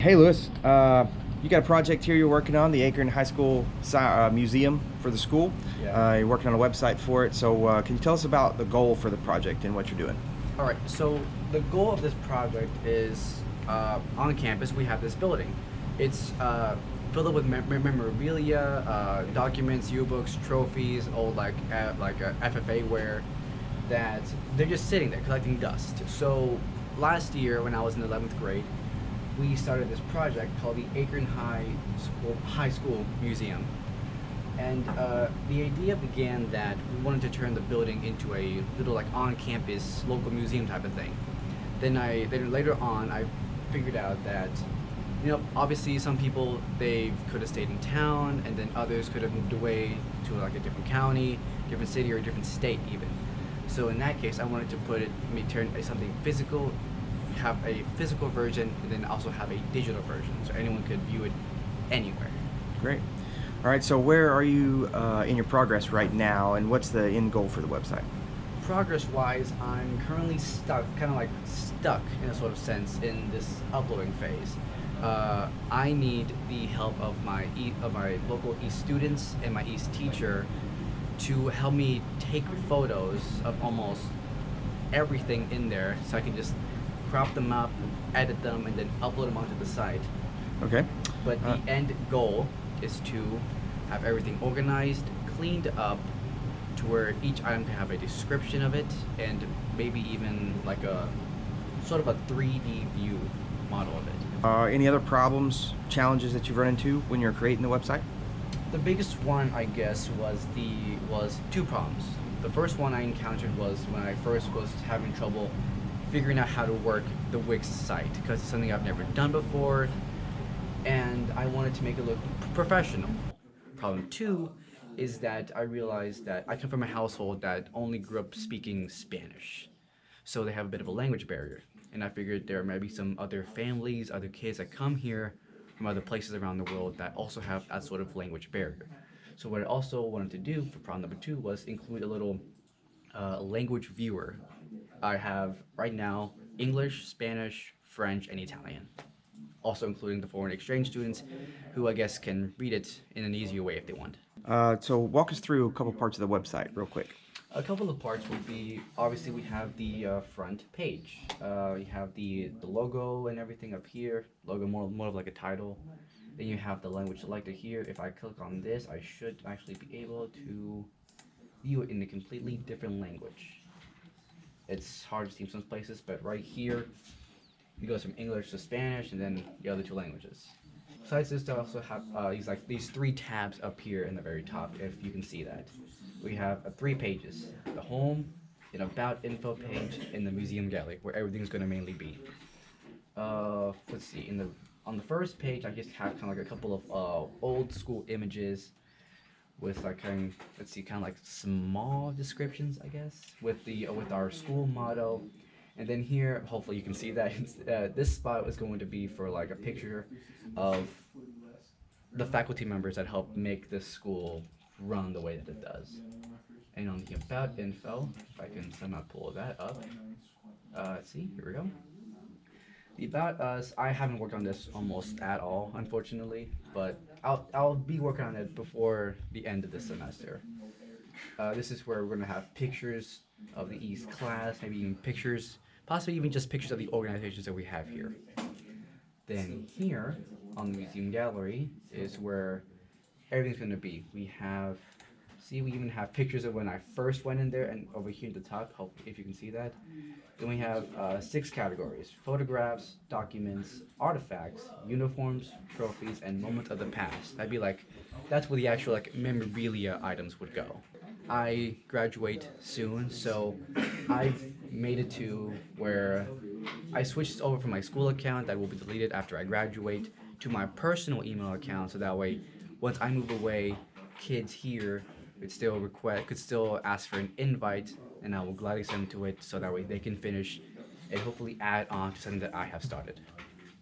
Hey Lewis, you got a project here you're working on, the Akron High School Museum for the school. Yeah. You're working on a website for it, so can you tell us about the goal for the project and what you're doing? All right. So the goal of this project is on campus we have this building. It's filled up with memorabilia, documents, yearbooks, trophies, old FFA ware that they're just sitting there collecting dust. So last year when I was in 11th grade, we started this project called the Akron High School Museum. And the idea began that we wanted to turn the building into a little like on-campus local museum type of thing. Then later on I figured out that obviously some people they could have stayed in town, and then others could have moved away to like a different county, different city, or a different state even. So in that case, I wanted to turn something physical, have a physical version, and then also have a digital version, so anyone could view it anywhere. Great. All right, so where are you in your progress right now, and what's the end goal for the website? Progress-wise, I'm currently stuck in a sort of sense in this uploading phase. I need the help of my local East students and my East teacher to help me take photos of almost everything in there, so I can just crop them up, edit them, and then upload them onto the site. Okay. But the end goal is to have everything organized, cleaned up, to where each item can have a description of it, and maybe even like a sort of a 3D view model of it. Any other problems, challenges that you've run into when you're creating the website? The biggest one, I guess, was two problems. The first one I encountered was when I first was having trouble figuring out how to work the Wix site, because it's something I've never done before, and I wanted to make it look professional. Problem two is that I realized that I come from a household that only grew up speaking Spanish, so they have a bit of a language barrier. And I figured there might be some other families, other kids that come here from other places around the world that also have that sort of language barrier. So what I also wanted to do for problem number two was include a little language viewer. I have right now English, Spanish, French, and Italian, also including the foreign exchange students who I guess can read it in an easier way if they want. So walk us through a couple parts of the website real quick. A couple of parts would be, obviously we have the front page. You have the logo and everything up here. Logo more of like a title. Then you have the language selected here. If I click on this, I should actually be able to view it in a completely different language. It's hard to see in some places, but right here it goes from English to Spanish and then the other two languages. Besides this, I also have these three tabs up here in the very top, if you can see that. We have three pages: the home, an about info page, and the museum gallery, where everything's going to mainly be. Let's see. On the first page, I just have kind of like a couple of old school images with like kind of like small descriptions, I guess, with our school motto. And then here, hopefully you can see that this spot is going to be for like a picture of the faculty members that help make this school run the way that it does. And on the about info, if I can somehow pull that up, let's see, here we go. The about us, I haven't worked on this almost at all, unfortunately, but I'll be working on it before the end of the semester. This is where we're gonna have pictures of the East class, maybe even pictures, possibly even just pictures of the organizations that we have here. Then here on the museum gallery is where everything's gonna be. We even have pictures of when I first went in there, and over here at the top, hope if you can see that. Then we have six categories: photographs, documents, artifacts, uniforms, trophies, and moments of the past. That's where the actual like memorabilia items would go. I graduate soon, so I've made it to where I switched over from my school account that will be deleted after I graduate to my personal email account, so that way once I move away, kids here could still ask for an invite, and I will gladly send them to it, so that way they can finish and hopefully add on to something that I have started.